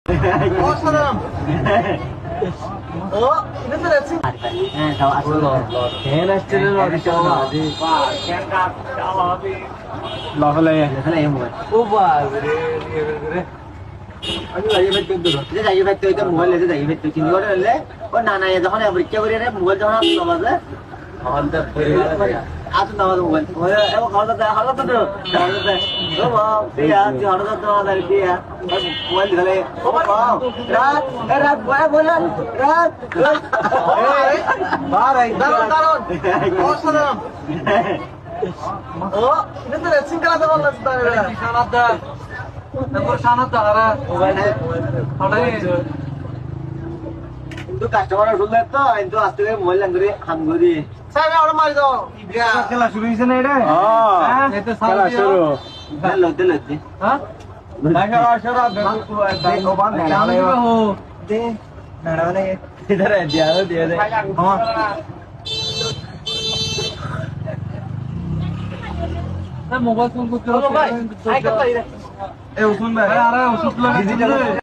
অসাধারণ। ও এটা তো রেসিং। হ্যাঁ তাও আসলে ফ্যান আসছে না লফলে তাহলে এই মোবাইল ও বাবা রে আমি যাই ভাই তো দূর যে যাই ভাই তো মোবাইল লেতে যাই ভাই তো চিন্তা করে হলে ও না না যখন পরীক্ষা করি রে মোবাইল যখন আসলো বাজে আমাদের পরিবার আজ না মোবাইল ওরে ও খাওয়া দাওয়া হলো তো ও বাবা দিয়া যে হলো তো আমাদের দিয়া মোবাইল ধরে ও বাবা রাত রাত বলে রাত বারে দারুণ দারুণ। অসাধারণ। ও এটা তো রেসিং খেলাতে বললো তাহলে। শানাদা তারপর শানাদা আরা মোবাইল হঠাৎ কিন্তু কাস্টমার শুনলে তো কিন্তু আজ থেকে মোবাইল লাঙ্গুরি হাঙ্গুরি স্যার ওরা মারি দাও। খেলা শুরু হইছে না এটা হ্যাঁ এই তো খেলা শুরু লইতে লইতে হ্যাঁ দেখা আসরা বেগু ওবান দে নাড়া মানে इधर है दिया दे हां মোবাইল ফোন করতে ভাই আই কথা এ উসমান ভাই আরে ওষুধ লাগা